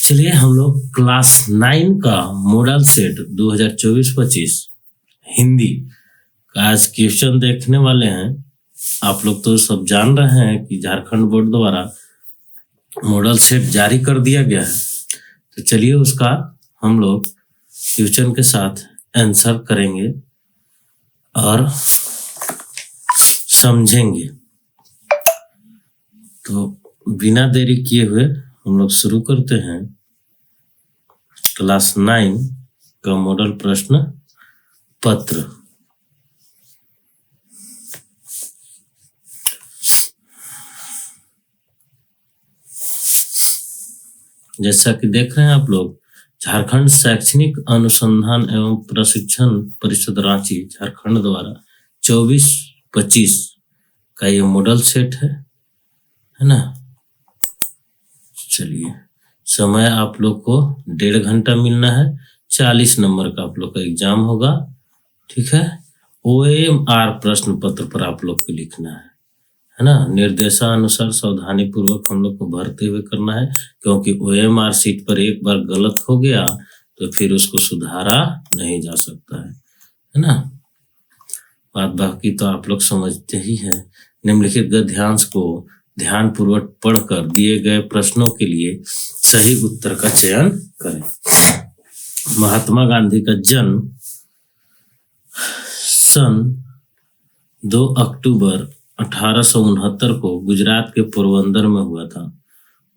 चलिए हम लोग क्लास 9 का मॉडल सेट 2024-25 हिंदी का आज क्वेश्चन देखने वाले हैं। आप लोग तो सब जान रहे हैं कि झारखंड बोर्ड द्वारा मॉडल सेट जारी कर दिया गया है। तो चलिए उसका हम लोग क्वेश्चन के साथ आंसर करेंगे और समझेंगे। तो बिना देरी किए हुए हम लोग शुरू करते हैं क्लास 9 का मॉडल प्रश्न पत्र। जैसा कि देख रहे हैं आप लोग, झारखंड शैक्षणिक अनुसंधान एवं प्रशिक्षण परिषद रांची झारखंड द्वारा 24-25 का ये मॉडल सेट है ना। चलिए, समय आप लोग को 1.5 घंटा मिलना है। 40 नंबर का आप लोग का एग्जाम होगा, ठीक है। OMR प्रश्न पत्र पर आप लोग को लिखना है ना। निर्देशानुसार सावधानी पूर्वक हम लोग को भरते हुए करना है, क्योंकि OMR सीट पर एक बार गलत हो गया तो फिर उसको सुधारा नहीं जा सकता है ना। बात बाकी तो आप लोग समझते ही हैं। निम्नलिखित गद्यांश को ध्यान पूर्वक पढ़कर दिए गए प्रश्नों के लिए सही उत्तर का चयन करें। महात्मा गांधी का जन्म सन 2 अक्टूबर 1869 को गुजरात के पोरबंदर में हुआ था।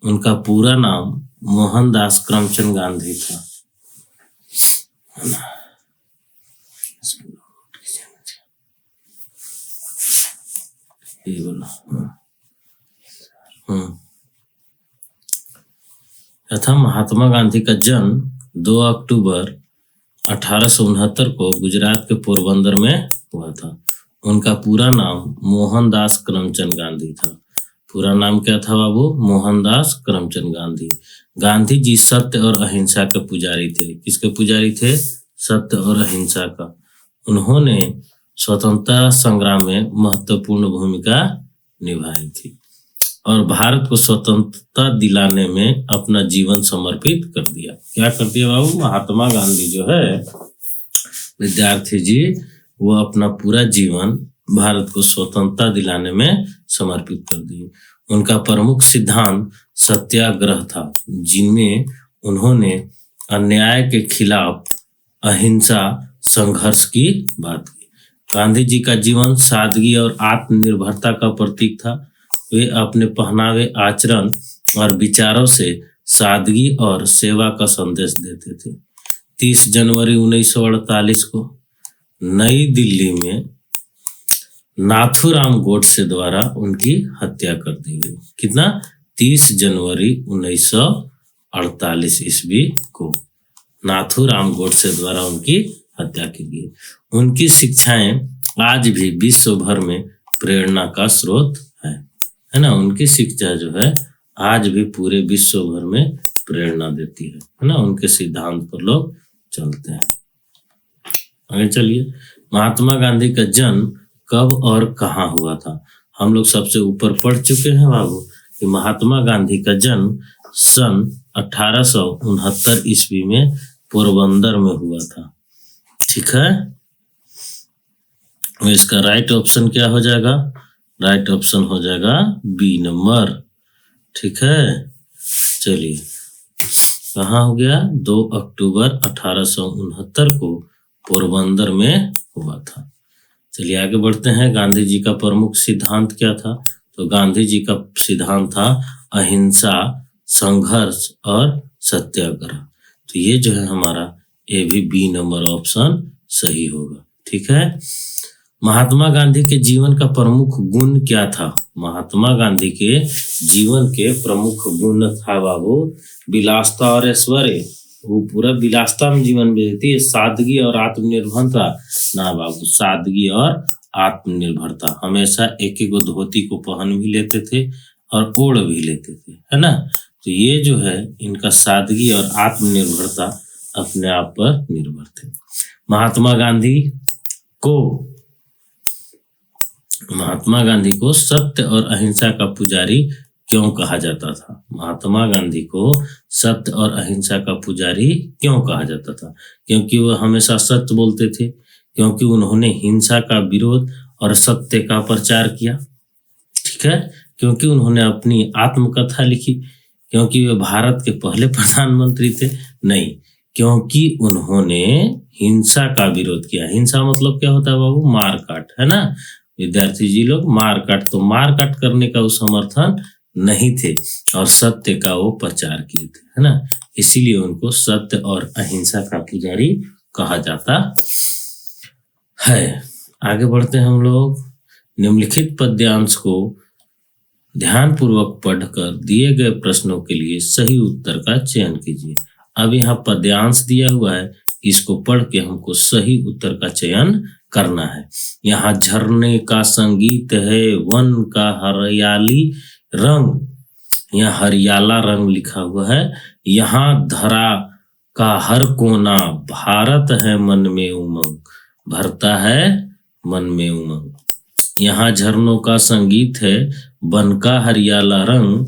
उनका पूरा नाम मोहनदास करमचंद गांधी था। ये बोला तथा महात्मा गांधी का जन्म 2 अक्टूबर 1869 को गुजरात के पोरबंदर में हुआ था। उनका पूरा नाम मोहनदास करमचंद गांधी था। पूरा नाम क्या था बाबू? मोहनदास करमचंद गांधी। गांधी जी सत्य और अहिंसा के पुजारी थे। किसके पुजारी थे? सत्य और अहिंसा का। उन्होंने स्वतंत्रता संग्राम में महत्वपूर्ण भूमिका निभाई थी और भारत को स्वतंत्रता दिलाने में अपना जीवन समर्पित कर दिया। क्या कर दिया बाबू? महात्मा गांधी जो है विद्यार्थी जी, वो अपना पूरा जीवन भारत को स्वतंत्रता दिलाने में समर्पित कर दिए। उनका प्रमुख सिद्धांत सत्याग्रह था, जिनमें उन्होंने अन्याय के खिलाफ अहिंसा संघर्ष की बात की। गांधी जी का जीवन सादगी और आत्मनिर्भरता का प्रतीक था। वे अपने पहनावे, आचरण और विचारों से सादगी और सेवा का संदेश देते थे। 30 जनवरी 1948 को नई दिल्ली में नाथूराम गोडसे द्वारा उनकी हत्या कर दी गई। कितना? 30 जनवरी 1948 ईस्वी को नाथूराम गोडसे द्वारा उनकी हत्या की गई। उनकी शिक्षाएं आज भी विश्व भर में प्रेरणा का स्रोत है ना। उनकी शिक्षा जो है आज भी पूरे विश्व भर में प्रेरणा देती है ना। उनके सिद्धांत पर लोग चलते हैं। आगे चलिए, महात्मा गांधी का जन्म कब और कहाँ हुआ था? हम लोग सबसे ऊपर पढ़ चुके हैं बाबू कि महात्मा गांधी का जन्म सन 1869 ईस्वी में पोरबंदर में हुआ था, ठीक है। इसका राइट ऑप्शन क्या हो जाएगा? राइट ऑप्शन हो जाएगा बी नंबर, ठीक है। चलिए, कहाँ हो गया? 2 अक्टूबर 1869 को पोरबंदर में हुआ था। चलिए आगे बढ़ते हैं। गांधी जी का प्रमुख सिद्धांत क्या था? तो गांधी जी का सिद्धांत था अहिंसा, संघर्ष और सत्याग्रह। तो ये जो है हमारा ये भी बी नंबर ऑप्शन सही होगा, ठीक है। महात्मा गांधी के जीवन का प्रमुख गुण क्या था? महात्मा गांधी के जीवन के प्रमुख गुण था बाबू विलासता और ऐश्वर्य। वो पूरा विलासता में जीवन व्यतीत, सादगी और आत्मनिर्भरता ना बाबू, सादगी और आत्मनिर्भरता। हमेशा एक एक धोती को पहन भी लेते थे और ओढ़ भी लेते थे, है ना। तो ये जो है इनका सादगी और आत्मनिर्भरता अपने आप पर निर्भर थे। महात्मा गांधी को सत्य और अहिंसा का पुजारी क्यों कहा जाता था? महात्मा गांधी को सत्य और अहिंसा का पुजारी क्यों कहा जाता था? क्योंकि वह हमेशा सत्य बोलते थे, क्योंकि उन्होंने हिंसा का विरोध और सत्य का प्रचार किया, ठीक है, क्योंकि उन्होंने अपनी आत्मकथा लिखी, क्योंकि वे भारत के पहले प्रधानमंत्री थे? नहीं, क्योंकि उन्होंने हिंसा का विरोध किया। हिंसा मतलब क्या होता है बाबू? मार काट, है ना विद्यार्थी जी लोग? मार काट, तो मार काट करने का वो समर्थन नहीं थे और सत्य का वो प्रचार किए थे, है ना, इसीलिए उनको सत्य और अहिंसा का पुजारी कहा जाता है। आगे बढ़ते हैं हम लोग। निम्नलिखित पद्यांश को ध्यान पूर्वक पढ़कर दिए गए प्रश्नों के लिए सही उत्तर का चयन कीजिए। अब यहाँ पद्यांश दिया हुआ है, इसको पढ़ के हमको सही उत्तर का चयन करना है। यहाँ झरने का संगीत है, वन का हरियाली रंग, यहाँ हरियाला रंग लिखा हुआ है। यहाँ धरा का हर कोना, भारत है मन में उमंग, भरता है मन में उमंग। यहाँ झरनों का संगीत है, वन का हरियाला रंग,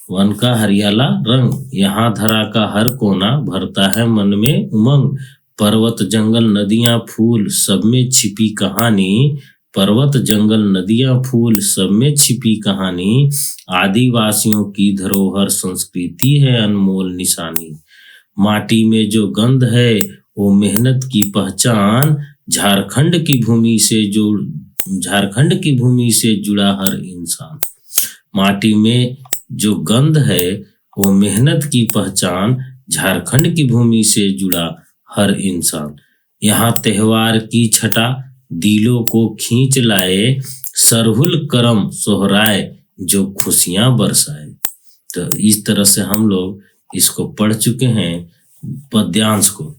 वन का हरियाला रंग। यहाँ धरा का हर कोना, भरता है मन में उमंग। पर्वत जंगल नदियां फूल, सब में छिपी कहानी, पर्वत जंगल नदियां फूल, सब में छिपी कहानी। आदिवासियों की धरोहर, संस्कृति है अनमोल निशानी। माटी में जो गंध है, वो मेहनत की पहचान, झारखंड की भूमि से जुड़ा हर इंसान। माटी में जो गंध है, वो मेहनत की पहचान, झारखंड की भूमि से जुड़ा हर इंसान। यहाँ त्योहार की छटा, दिलों को खींच लाए, सरहुल करम सोहराए, जो खुशियां बरसाए। तो इस तरह से हम लोग इसको पढ़ चुके हैं, पद्यांश को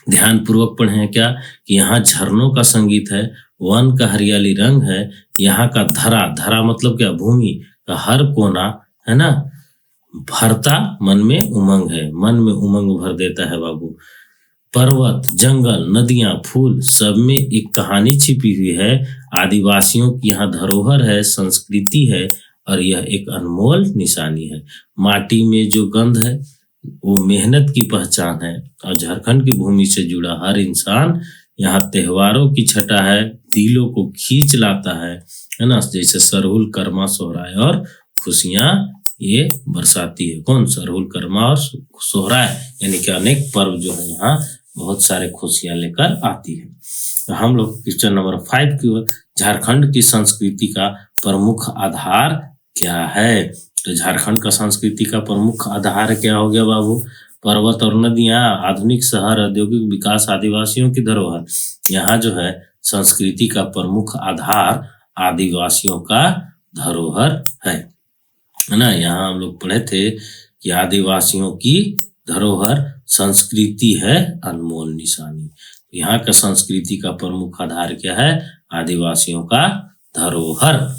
ध्यान पूर्वक पढ़े क्या कि यहाँ झरनों का संगीत है, वन का हरियाली रंग है, यहाँ का धरा, धरा मतलब क्या? भूमि का हर कोना, है ना, भरता मन में उमंग है, मन में उमंग भर देता है बाबू। पर्वत जंगल नदियां फूल, सब में एक कहानी छिपी हुई है। आदिवासियों की यहाँ धरोहर है, संस्कृति है और यह एक अनमोल निशानी है। माटी में जो गंध है, वो मेहनत की पहचान है और झारखंड की भूमि से जुड़ा हर इंसान। यहाँ त्योहारों की छटा है, दिलों को खींच लाता है ना, जैसे सरहुल करमा सोहराय और खुशियां ये बरसाती है। कौन? सरहुल करमा और सोहराय, यानी कि अनेक पर्व जो है यहाँ बहुत सारे खुशियां लेकर आती है। तो हम लोग क्वेश्चन नंबर 5 की ओर, झारखंड की संस्कृति का प्रमुख आधार क्या है? तो झारखंड का संस्कृति का प्रमुख आधार क्या हो गया बाबू? पर्वत और नदियां, आधुनिक शहर, औद्योगिक विकास, आदिवासियों की धरोहर। यहाँ जो है संस्कृति का प्रमुख आधार आदिवासियों का धरोहर है ना। यहाँ हम लोग पढ़े थे कि आदिवासियों की धरोहर, संस्कृति है अनमोल निशानी। यहाँ का संस्कृति का प्रमुख आधार क्या है? आदिवासियों का धरोहर।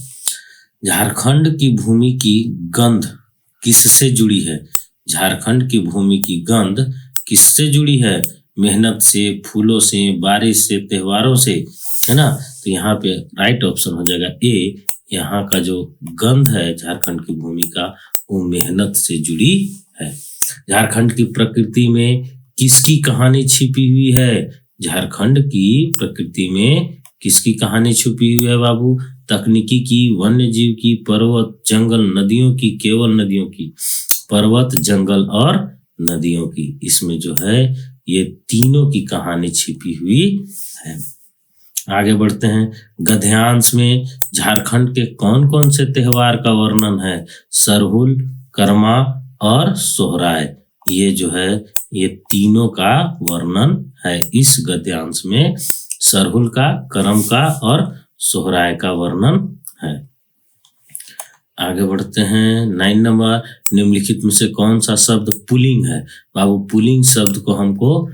झारखंड की भूमि की गंध किससे जुड़ी है? झारखंड की भूमि की गंध किससे जुड़ी है? मेहनत से, फूलों से, बारिश से, त्योहारों से, है ना। तो यहाँ पे राइट ऑप्शन हो जाएगा ए। यहाँ का जो गंध है झारखंड की भूमि का, वो मेहनत से जुड़ी है। झारखंड की प्रकृति में किसकी कहानी छिपी हुई है? झारखंड की प्रकृति में किसकी कहानी छुपी हुई है बाबू? तकनीकी की, वन्य जीव की, पर्वत जंगल नदियों की, केवल नदियों की? पर्वत जंगल और नदियों की, इसमें जो है ये तीनों की कहानी छिपी हुई है। आगे बढ़ते हैं। गद्यांश में झारखंड के कौन कौन से त्योहार का वर्णन है? सरहुल, करमा और सोहराय, ये जो है ये तीनों का वर्णन है इस गद्यांश में। सरहुल का, करम का और सोहराय का वर्णन है। आगे बढ़ते हैं। 9 नंबर, निम्नलिखित में से कौन सा शब्द पुल्लिंग है? बाबू पुल्लिंग शब्द को हमको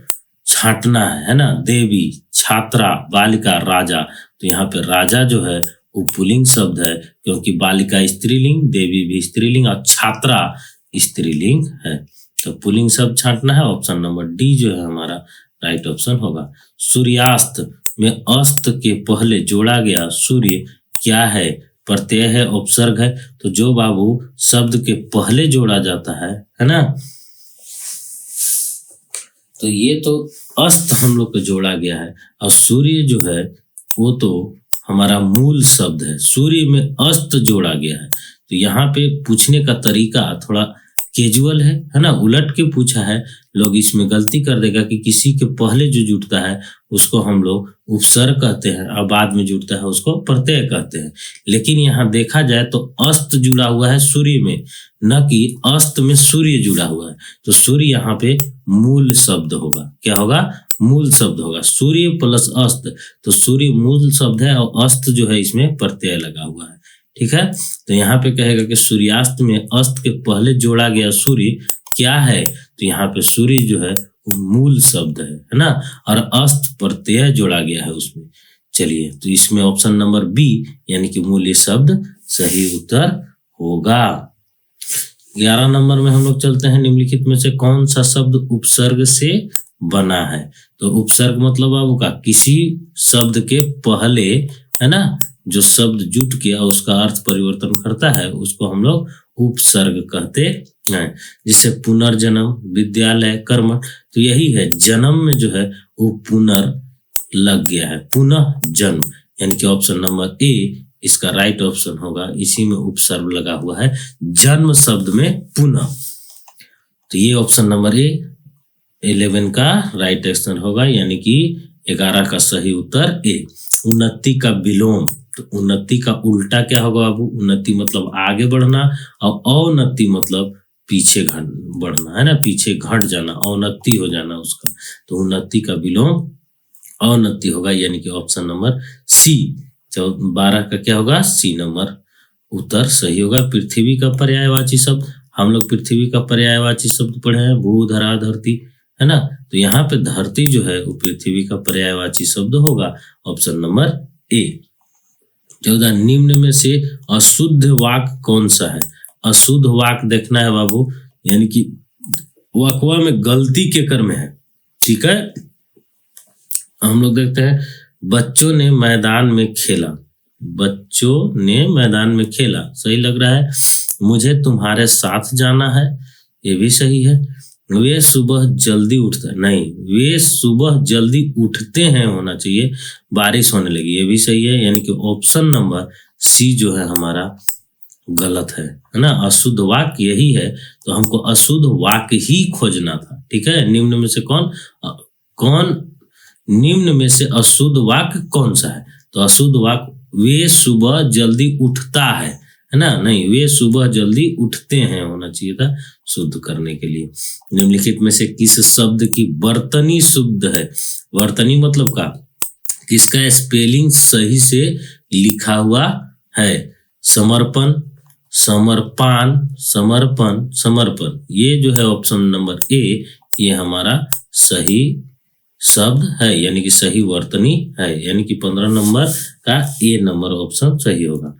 छांटना है ना। देवी, छात्रा, बालिका, राजा। तो यहाँ पे राजा जो है वो पुल्लिंग शब्द है, क्योंकि बालिका स्त्रीलिंग, देवी भी स्त्रीलिंग और छात्रा स्त्रीलिंग है। तो पुल्लिंग शब्द छांटना है। ऑप्शन नंबर डी जो है हमारा राइट ऑप्शन होगा। सूर्यास्त में अस्त के पहले जोड़ा गया सूर्य क्या है? प्रत्यय है, उपसर्ग है, तो जो बाबू शब्द के पहले जोड़ा जाता है ना, तो ये तो अस्त हम लोग को जोड़ा गया है। और सूर्य जो है वो तो हमारा मूल शब्द है, सूर्य में अस्त जोड़ा गया है। तो यहाँ पे पूछने का तरीका थोड़ा कैजुअल है ना, उलट के पूछा है। लोग इसमें गलती कर देगा कि किसी के पहले जो जुड़ता है उसको हम लोग उपसर्ग कहते हैं और बाद में जुड़ता है उसको प्रत्यय कहते हैं। लेकिन यहाँ देखा जाए तो अस्त जुड़ा हुआ है सूर्य में, न कि अस्त में सूर्य जुड़ा हुआ है। तो सूर्य यहाँ पे मूल शब्द होगा। क्या होगा? मूल शब्द होगा। सूर्य प्लस अस्त, तो सूर्य मूल शब्द है और अस्त जो है इसमें प्रत्यय लगा हुआ है। ठीक है, तो यहाँ पे कहेगा कि सूर्यास्त में अस्त के पहले जोड़ा गया सूर्य क्या है, तो यहाँ पे सूर्य जो है वो मूल शब्द है ना, और अस्त प्रत्यय जोड़ा गया है उसमें। चलिए, तो इसमें ऑप्शन नंबर बी यानी कि मूल्य शब्द सही उत्तर होगा। 11 नंबर में हम लोग चलते हैं, निम्नलिखित में से कौन सा शब्द उपसर्ग से बना है? तो उपसर्ग मतलब बाबू का किसी शब्द के पहले है ना जो शब्द जुट गया उसका अर्थ परिवर्तन करता है उसको हम लोग उपसर्ग कहते हैं। जिससे पुनर्जन्म, विद्यालय, कर्म, तो यही है, जन्म में जो है वो पुनर् लग गया है, पुनः जन्म, यानी कि ऑप्शन नंबर ए इसका राइट ऑप्शन होगा। इसी में उपसर्ग लगा हुआ है, जन्म शब्द में पुनः। तो ये ऑप्शन नंबर ए 11 का राइट आंसर होगा, यानी कि 11 का सही उत्तर ए। उन्नति का विलोम, तो उन्नति का उल्टा क्या होगा बाबू? उन्नति मतलब आगे बढ़ना और अवनति मतलब पीछे बढ़ना है ना, पीछे घट जाना, अवनति हो जाना उसका। तो उन्नति का विलोम अवनति होगा, यानी कि ऑप्शन नंबर सी 12 का क्या होगा? सी नंबर उत्तर सही होगा। पृथ्वी का पर्यायवाची शब्द, हम लोग पृथ्वी का पर्यायवाची शब्द पढ़े हैं, भू, धरा, धरती, है ना। तो यहाँ पे धरती जो है वो पृथ्वी का पर्यायवाची शब्द होगा, ऑप्शन नंबर ए। 14 निम्न में से अशुद्ध वाक्य कौन सा है? अशुद्ध वाक्य देखना है बाबू, यानी कि वाक्य में गलती के कर में है। ठीक है, हम लोग देखते हैं, बच्चों ने मैदान में खेला, बच्चों ने मैदान में खेला सही लग रहा है। मुझे तुम्हारे साथ जाना है, ये भी सही है। वे सुबह जल्दी उठते, नहीं, वे सुबह जल्दी उठते हैं होना चाहिए, बारिश होने लगी, ये भी सही है। यानी कि ऑप्शन नंबर सी जो है हमारा गलत है ना। अशुद्ध वाक्य यही है, तो हमको अशुद्ध वाक्य ही खोजना था। ठीक है, निम्न में से निम्न में से अशुद्ध वाक्य कौन सा है? तो अशुद्ध वाक्य वे सुबह जल्दी उठता है ना, नहीं, वे सुबह जल्दी उठते हैं होना चाहिए था शुद्ध करने के लिए। निम्नलिखित में से किस शब्द की वर्तनी शुद्ध है? वर्तनी मतलब का किसका स्पेलिंग सही से लिखा हुआ है? समर्पण, समर्पण, समर्पण, समर्पण, ये जो है ऑप्शन नंबर ए, ये हमारा सही शब्द है, यानी कि सही वर्तनी है, यानी कि 15 नंबर का ए नंबर ऑप्शन सही होगा।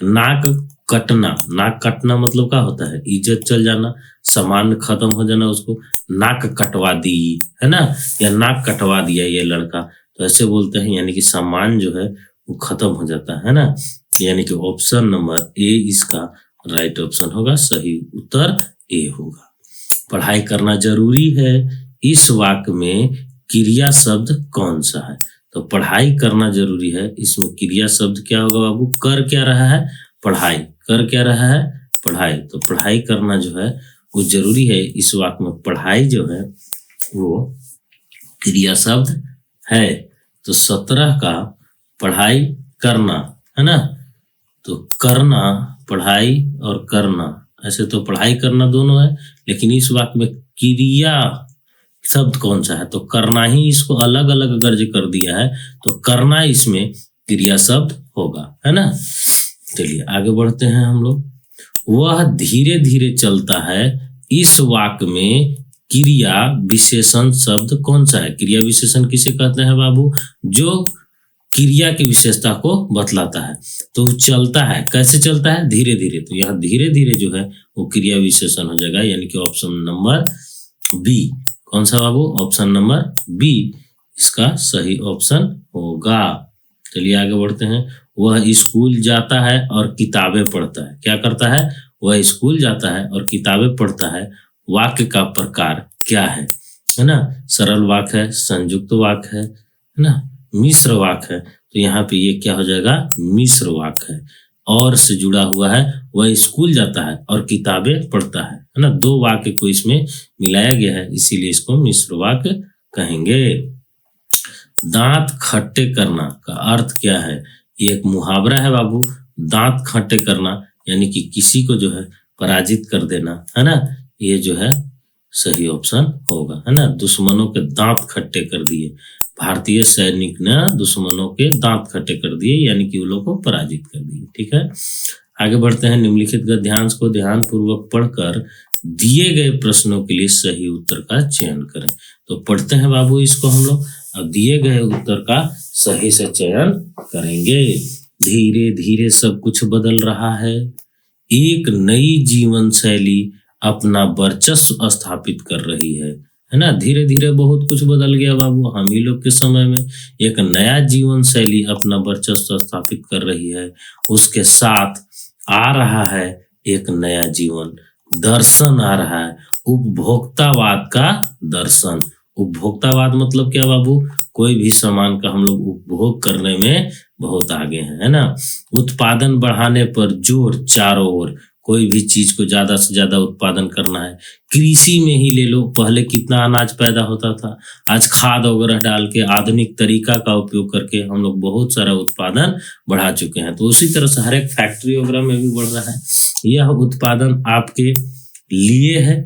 नाक कटना, नाक कटना मतलब क्या होता है? इज्जत चल जाना, सामान खत्म हो जाना, उसको नाक कटवा दी है ना, या नाक कटवा दिया ये लड़का, तो ऐसे बोलते हैं, यानी कि सामान जो है वो खत्म हो जाता है ना। यानी कि ऑप्शन नंबर ए इसका राइट ऑप्शन होगा, सही उत्तर ए होगा। पढ़ाई करना जरूरी है, इस वाक्य में क्रिया शब्द कौन सा है? तो पढ़ाई करना जरूरी है, इसमें क्रिया शब्द क्या होगा बाबू? कर क्या रहा है? पढ़ाई। कर क्या रहा है? पढ़ाई। तो पढ़ाई करना जो है वो जरूरी है, इस वाक्य में पढ़ाई जो है वो क्रिया शब्द है। तो 17 का पढ़ाई करना है ना, तो करना, पढ़ाई और करना, ऐसे तो पढ़ाई करना दोनों है, लेकिन इस वाक्य में क्रिया शब्द कौन सा है? तो करना ही इसको अलग अलग अगर जो कर दिया है तो करना इसमें क्रिया शब्द होगा, है ना। चलिए आगे बढ़ते हैं हम लोग। वह धीरे धीरे चलता है, इस वाक्य में क्रिया विशेषण शब्द कौन सा है? क्रिया विशेषण किसे कहते हैं बाबू? जो क्रिया की विशेषता को बतलाता है। तो चलता है, कैसे चलता है? धीरे धीरे, तो यहाँ धीरे धीरे जो है वो क्रिया विशेषण हो जाएगा, यानी कि ऑप्शन नंबर बी। कौन सा बाबू? ऑप्शन नंबर बी इसका सही ऑप्शन होगा। चलिए आगे बढ़ते हैं। वह स्कूल जाता है और किताबें पढ़ता है। क्या करता है? वह स्कूल जाता है और किताबें पढ़ता है। वाक्य का प्रकार क्या है ना? सरल वाक्य है, संयुक्त वाक्य है ना, मिश्र वाक्य है। तो यहाँ पे ये क्या हो जाएगा? मिश्र वाक्य है। और से जुड़ा हुआ है, वह स्कूल जाता है और किताबें पढ़ता है ना। दो वाक्य को इसमें मिलाया गया है, इसीलिए इसको मिश्र वाक्य कहेंगे। दांत खट्टे करना का अर्थ क्या है? ये एक मुहावरा है बाबू। दांत खट्टे करना यानी कि किसी को जो है पराजित कर देना, है ना। ये जो है सही ऑप्शन होगा, है ना। दुश्मनों के दांत खट्टे कर दिए। भारतीय सैनिक ने दुश्मनों के दांत खट्टे कर दिए, यानी कि वो लोग को पराजित कर दिए। ठीक है, आगे बढ़ते हैं। निम्नलिखित गद्यांश को ध्यान पूर्वक पढ़कर दिए गए प्रश्नों के लिए सही उत्तर का चयन करें। तो पढ़ते हैं बाबू इसको हम लोग। अब दिए गए उत्तर का सही से चयन करेंगे। धीरे धीरे सब कुछ बदल रहा है। एक नई जीवन शैली अपना वर्चस्व स्थापित कर रही है ना। धीरे धीरे बहुत कुछ बदल गया बाबू। हम ही लोग के समय में एक नया जीवन शैली अपना वर्चस्व स्थापित कर रही है। उसके साथ आ रहा है एक नया जीवन दर्शन आ रहा है, उपभोक्तावाद का दर्शन। उपभोक्तावाद मतलब क्या बाबू? कोई भी सामान का हम लोग उपभोग करने में बहुत आगे हैं, है ना। उत्पादन बढ़ाने पर जोर चारों ओर। कोई भी चीज को ज्यादा से ज्यादा उत्पादन करना है। कृषि में ही ले लो, पहले कितना अनाज पैदा होता था, आज खाद वगैरह डाल के आधुनिक तरीका का उपयोग करके हम लोग बहुत सारा उत्पादन बढ़ा चुके हैं। तो उसी तरह से हर एक फैक्ट्री वगैरह में भी बढ़ रहा है। यह उत्पादन आपके लिए है,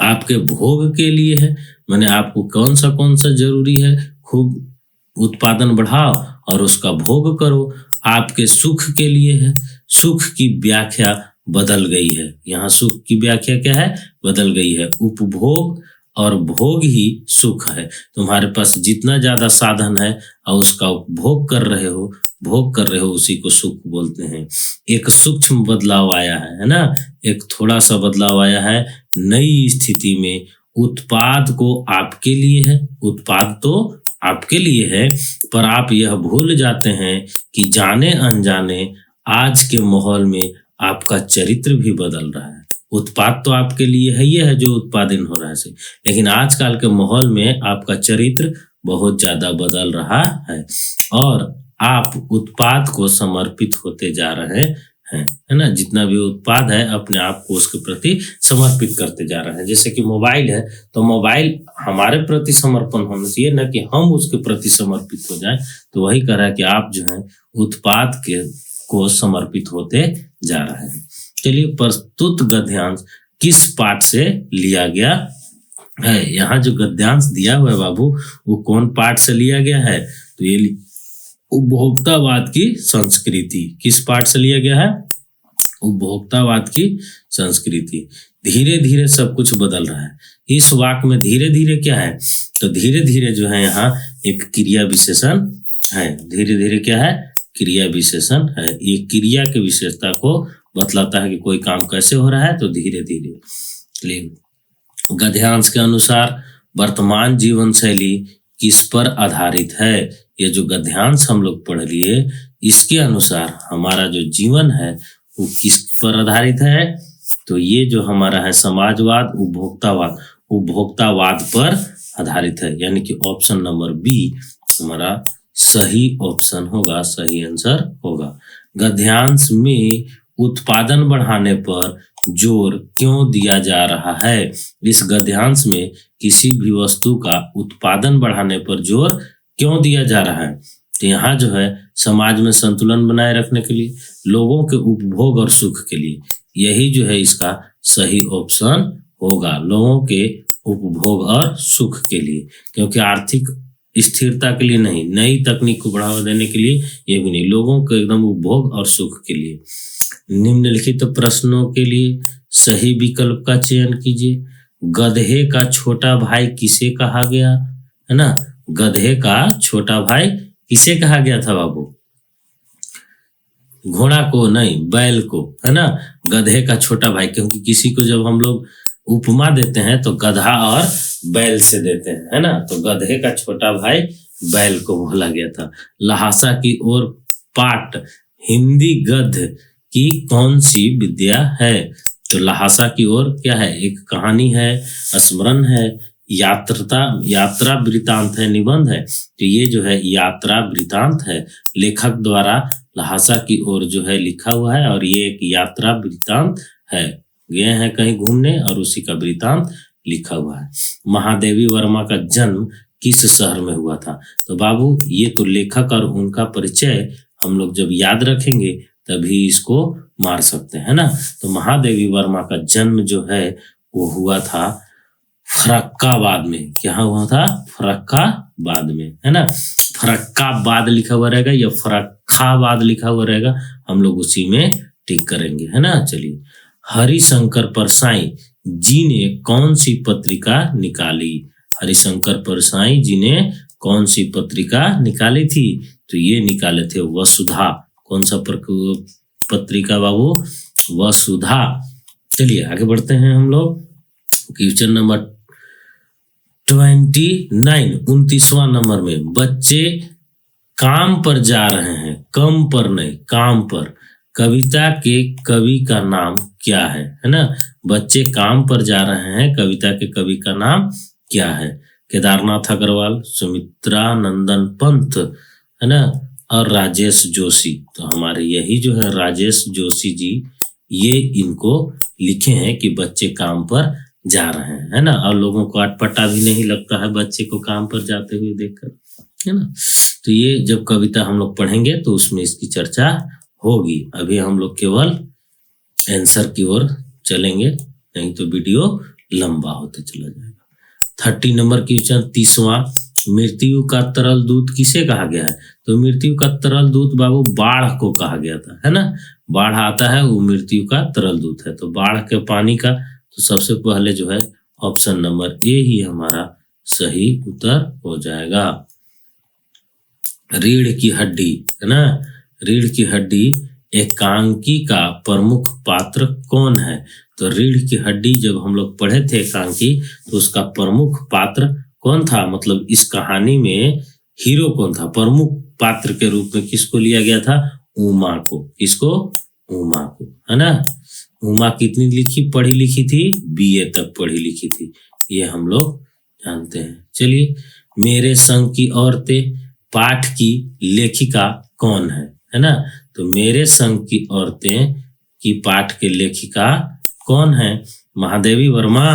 आपके भोग के लिए है। माने आपको कौन सा जरूरी है, खूब उत्पादन बढ़ाओ और उसका भोग करो। आपके सुख के लिए है। सुख की व्याख्या बदल गई है। यहाँ सुख की व्याख्या क्या है? बदल गई है। उपभोग और भोग ही सुख है। तुम्हारे पास जितना ज्यादा साधन है और उसका उपभोग कर रहे हो, भोग कर रहे हो, उसी को सुख बोलते हैं। एक सूक्ष्म बदलाव आया है ना। एक थोड़ा सा बदलाव आया है। नई स्थिति में उत्पाद को आपके लिए है, उत्पाद तो आपके लिए है, पर आप यह भूल जाते हैं कि जाने अनजाने आज के माहौल में आपका चरित्र भी बदल रहा है। उत्पाद तो आपके लिए है, ये है जो उत्पादन हो रहा है, लेकिन आजकल के माहौल में आपका चरित्र बहुत ज्यादा बदल रहा है और आप उत्पाद को समर्पित होते जा रहे हैं, है ना। जितना भी उत्पाद है अपने आप को उसके प्रति समर्पित करते जा रहे हैं। जैसे कि मोबाइल है, तो मोबाइल हमारे प्रति समर्पण होना चाहिए, न कि हम उसके प्रति समर्पित हो जाएं। तो वही कह रहा है कि आप जो है उत्पाद के को समर्पित होते जा रहे हैं। चलिए, प्रस्तुत गद्यांश किस पाठ से लिया गया है? यहाँ जो गद्यांश दिया हुआ है बाबू, वो कौन पाठ से लिया गया है? तो ये उपभोक्तावाद की संस्कृति। किस पाठ से लिया गया है? उपभोक्तावाद की संस्कृति। धीरे धीरे सब कुछ बदल रहा है। इस वाक्य में धीरे धीरे क्या है? तो धीरे धीरे जो है यहाँ एक क्रिया विशेषण है। धीरे धीरे क्या है? क्रिया विशेषण है। ये क्रिया की विशेषता को बतलाता है कि कोई काम कैसे हो रहा है। तो धीरे धीरे। गद्यांश के अनुसार वर्तमान जीवन शैली किस पर आधारित है? ये जो गद्यांश हम लोग पढ़ लिए, इसके अनुसार हमारा जो जीवन है वो किस पर आधारित है? तो ये जो हमारा है समाजवाद, उपभोक्तावाद, उपभोक्तावाद पर आधारित है। यानी कि ऑप्शन नंबर बी हमारा सही ऑप्शन होगा, सही आंसर होगा। गद्यांश में उत्पादन बढ़ाने पर जोर क्यों दिया जा रहा है? इस गद्यांश में किसी भी वस्तु का उत्पादन बढ़ाने पर जोर क्यों दिया जा रहा है? तो यहाँ जो है समाज में संतुलन बनाए रखने के लिए, लोगों के उपभोग और सुख के लिए। यही जो है इसका सही ऑप्शन होगा, लोगों के उपभोग और सुख के लिए। क्योंकि आर्थिक स्थिरता के लिए नहीं, नई तकनीक को बढ़ावा देने के लिए ये भी नहीं, लोगों के एकदम उपभोग और सुख के लिए। निम्नलिखित प्रश्नों के लिए सही विकल्प का चयन कीजिए। गधे का छोटा भाई किसे कहा गया? है ना, गधे का छोटा भाई किसे कहा गया था बाबू? घोड़ा को नहीं, बैल को, है ना। गधे का छोटा भाई, क्योंकि किसी को जब हम लोग उपमा देते हैं तो गधा और बैल से देते हैं, है ना। तो गधे का छोटा भाई बैल को बोला गया था। लहासा की ओर पाठ हिंदी गद्य की कौन सी विद्या है? तो लहासा की ओर क्या है? एक कहानी है, स्मरण है, यात्रा वृतांत है, निबंध है। तो ये जो है यात्रा वृतांत है, लेखक द्वारा लहासा की ओर जो है लिखा हुआ है, और ये एक यात्रा वृतांत है। गए हैं कहीं घूमने और उसी का वृतांत लिखा हुआ है। महादेवी वर्मा का जन्म किस शहर में हुआ था? तो बाबू ये तो लेखक और उनका परिचय हम लोग जब याद रखेंगे तभी इसको मार सकते हैं ना। तो महादेवी वर्मा का जन्म जो है वो हुआ था फर्रुखाबाद में। क्या हुआ था? फर्रुखाबाद में, है ना। फर्रुखाबाद लिखा हुआ रहेगा या फर्रुखाबाद लिखा हुआ रहेगा, हम लोग उसी में टिक करेंगे, है ना। चलिए, हरिशंकर परसाई जी ने कौन सी पत्रिका निकाली? हरिशंकर परसाई जी ने कौन सी पत्रिका निकाली थी? तो ये निकाले थे वसुधा। कौन सा पत्रिका बाबू? वसुधा। चलिए आगे बढ़ते हैं हम लोग। क्वेश्चन नंबर 29, 29वां नंबर में, बच्चे काम पर जा रहे हैं, कम पर नहीं, काम पर। कविता के कवि का नाम क्या है ना। बच्चे काम पर जा रहे हैं, कविता के कवि का नाम क्या है? केदारनाथ अग्रवाल, सुमित्रा नंदन पंत, है ना, और राजेश जोशी। तो हमारे यही जो है राजेश जोशी जी, ये इनको लिखे हैं कि बच्चे काम पर जा रहे हैं, है ना। और लोगों को अटपटा भी नहीं लगता है बच्चे को काम पर जाते हुए देखकर, है ना। तो ये जब कविता हम लोग पढ़ेंगे तो उसमें इसकी चर्चा होगी। अभी हम लोग केवल आंसर की ओर चलेंगे, नहीं तो वीडियो लंबा होते चला जाएगा। 30 नंबर क्वेश्चन 30वां, मृत्यु का तरल दूत किसे कहा गया है? तो मृत्यु का तरल दूत बाबू बाढ़ को कहा गया था, है ना। बाढ़ आता है वो मृत्यु का तरल दूत है। तो बाढ़ के पानी का तो सबसे पहले जो है ऑप्शन नंबर ए ही हमारा सही उत्तर हो जाएगा। रीढ़ की हड्डी, है ना। रीढ़ की हड्डी एकांकी का प्रमुख पात्र कौन है? तो रीढ़ की हड्डी जब हम लोग पढ़े थे एकांकी, तो उसका प्रमुख पात्र कौन था? मतलब इस कहानी में हीरो कौन था? प्रमुख पात्र के रूप में किसको लिया गया था? उमा को। किसको? उमा को, है ना। उमा कितनी पढ़ी लिखी थी? बीए तक पढ़ी लिखी थी, ये हम लोग जानते हैं। चलिए, मेरे संग की औरतें पाठ की लेखिका कौन है ना। तो मेरे संग की औरतें की पाठ के लेखिका कौन है? महादेवी वर्मा,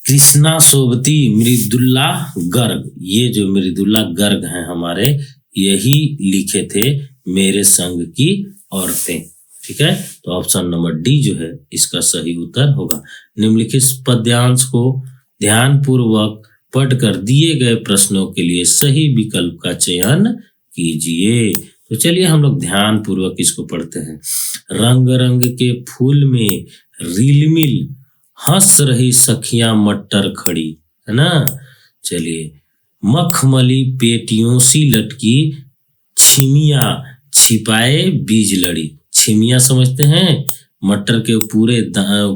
कृष्णा सोबती, मृदुल्ला गर्ग। ये जो मृदुल्ला गर्ग हैं हमारे, यही लिखे थे मेरे संग की औरतें। ठीक है, तो ऑप्शन नंबर डी जो है इसका सही उत्तर होगा। निम्नलिखित पद्यांश को ध्यान पूर्वक पढ़कर दिए गए प्रश्नों के लिए सही विकल्प का चयन कीजिए। तो चलिए हम लोग ध्यान पूर्वक इसको पढ़ते हैं। रंग रंग के फूल में रीलमिल हंस रही सखियां मट्टर खड़ी, है ना। चलिए, मखमली पेटियों सी लटकी छिमिया छिपाए बीज लड़ी। छिमिया समझते हैं? मटर के पूरे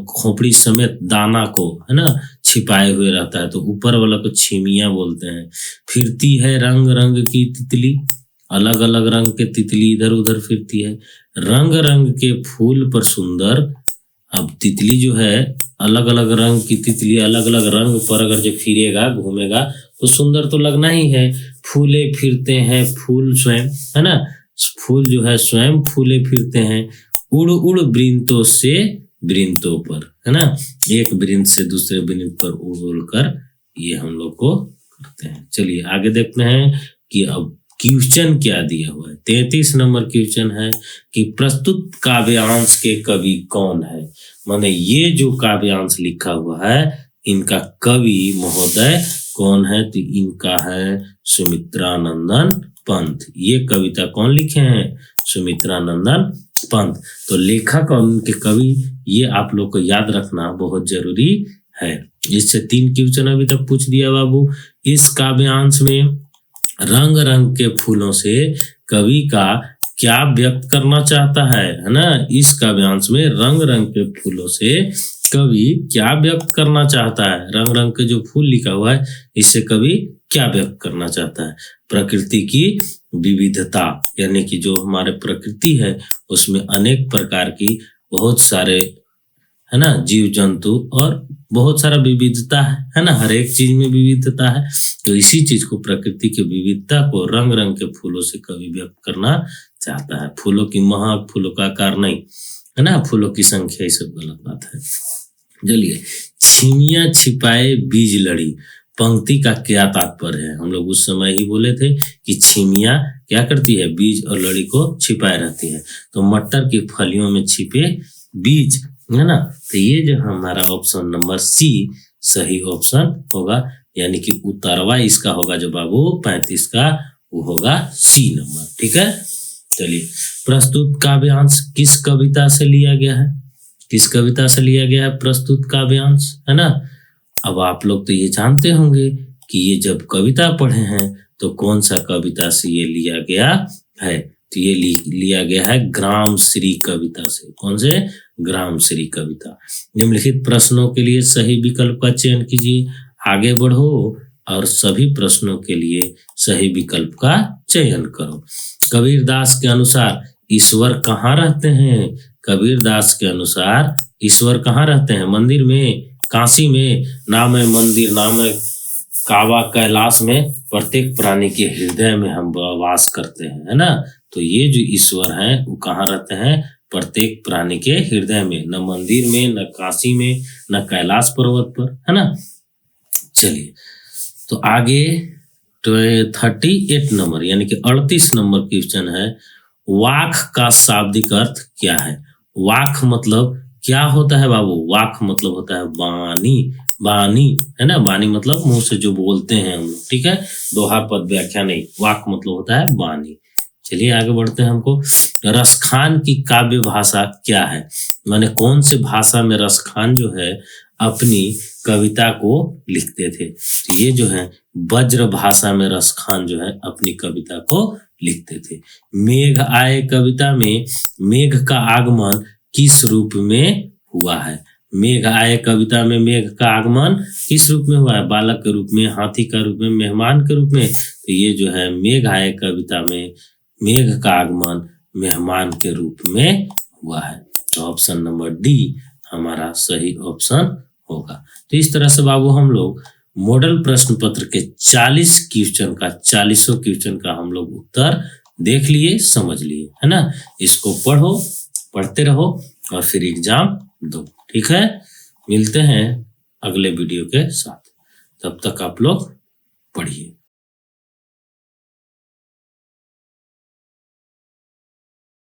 खोपड़ी समेत दाना को, है ना, छिपाए हुए रहता है, तो ऊपर वाला को छिमिया बोलते हैं। फिरती है रंग रंग की तितली, अलग अलग रंग के तितली इधर उधर फिरती है। रंग रंग के फूल पर सुंदर, अब तितली जो है अलग अलग रंग की तितली अलग अलग रंग पर अगर जो फिरेगा घूमेगा तो सुंदर तो लगना ही है। फूले फिरते हैं फूल स्वयं, है ना, फूल जो है स्वयं फूले फिरते हैं। उड़ उड़ वृंतों से वृंतों पर, है ना, एक वृंत से दूसरे वृंत पर उड़ उड़ कर ये हम लोग को करते हैं। चलिए आगे देखते हैं कि अब क्वेश्चन क्या दिया हुआ है। 33 नंबर क्वेश्चन है कि प्रस्तुत काव्यांश के कवि कौन है। माने ये जो काव्यांश लिखा हुआ है इनका कवि महोदय कौन है? तो इनका है सुमित्रा नंदन पंत। ये कविता कौन लिखे हैं? सुमित्रा नंदन पंत। तो लेखक और उनके कवि ये आप लोग को याद रखना बहुत जरूरी है। इससे 3 क्वेश्चन अभी तक पूछ दिया बाबू। इस काव्यांश में रंग रंग के फूलों से कवि का क्या व्यक्त करना चाहता है ना। इस काव्यांश में रंग रंग के फूलों से कवि क्या व्यक्त करना चाहता है? रंग रंग के जो फूल लिखा हुआ है इससे कवि क्या व्यक्त करना चाहता है? प्रकृति की विविधता, यानी कि जो हमारे प्रकृति है उसमें अनेक प्रकार की बहुत सारे, है ना, जीव जंतु और बहुत सारा विविधता है ना, हर एक चीज में विविधता है। तो इसी चीज को, प्रकृति की विविधता को रंग रंग के फूलों से कवि व्यक्त करना चाहता है। फूलों की महक, फूलों का आकार नहीं, है ना, फूलों की संख्या, ये सब गलत बात है। चलिए, छिमिया छिपाए बीज लड़ी, पंक्ति का क्या तात्पर्य है? हम लोग उस समय ही बोले थे कि छिमिया क्या करती है? बीज और लड़ी को छिपाए रहती है। तो मटर की फलियों में छिपे बीज, है ना, तो ये जो हमारा ऑप्शन नंबर सी सही ऑप्शन होगा, यानी कि उत्तरवा इसका होगा जो बाबू 35 का, वो होगा सी नंबर। ठीक है, चलिए, प्रस्तुत काव्यांश किस कविता से लिया गया है? किस कविता से लिया गया है प्रस्तुत काव्यांश, है ना? अब आप लोग तो ये जानते होंगे कि ये जब कविता पढ़े हैं तो कौन सा कविता से ये लिया गया है? तो ये लिया गया है ग्राम श्री कविता से। कौन से? ग्राम श्री कविता। निम्नलिखित प्रश्नों के लिए सही विकल्प का चयन कीजिए। आगे बढ़ो और सभी प्रश्नों के लिए सही विकल्प का चयन करो। कबीरदास के अनुसार ईश्वर कहाँ रहते हैं? कबीरदास के अनुसार ईश्वर कहाँ रहते हैं? मंदिर में, काशी में, नाम है मंदिर, नाम है काबा, कैलाश में, प्रत्येक प्राणी के हृदय में हम वास करते हैं, है ना? तो ये जो ईश्वर हैं वो कहाँ रहते हैं? प्रत्येक प्राणी के हृदय में, न मंदिर में, न काशी में, न कैलाश पर्वत पर, है ना? चलिए, तो आगे 38 नंबर यानी कि 38 नंबर क्वेश्चन है, वाक का शाब्दिक अर्थ क्या है? वाक मतलब क्या होता है बाबू? वाक मतलब होता है वाणी। वाणी, है ना, वाणी मतलब मुंह से जो बोलते हैं हम लोग, ठीक है, दोहा पद व्याख्या नहीं, वाक मतलब होता है वाणी। चलिए आगे बढ़ते हैं। हमको रसखान की काव्य भाषा क्या है? माने कौन से भाषा में रसखान जो है अपनी कविता को लिखते थे? तो ये जो है ब्रज भाषा में रसखान जो है अपनी कविता को लिखते थे। मेघ आए कविता में मेघ का आगमन किस रूप में हुआ है? मेघ आए कविता में मेघ का आगमन किस रूप में हुआ है? बालक के रूप में, हाथी का रूप में, मेहमान के रूप में। तो ये जो है मेघ आए कविता में मेघ का आगमन मेहमान के रूप में हुआ है। तो ऑप्शन नंबर डी हमारा सही ऑप्शन होगा। तो इस तरह से बाबू हम लोग मॉडल प्रश्न पत्र के 40 क्वेश्चन का, 40 क्वेश्चन का हम लोग उत्तर देख लिए, समझ लिए, है ना? इसको पढ़ो, पढ़ते रहो और फिर एग्जाम दो। ठीक है, मिलते हैं अगले वीडियो के साथ। तब तक आप लोग पढ़िए।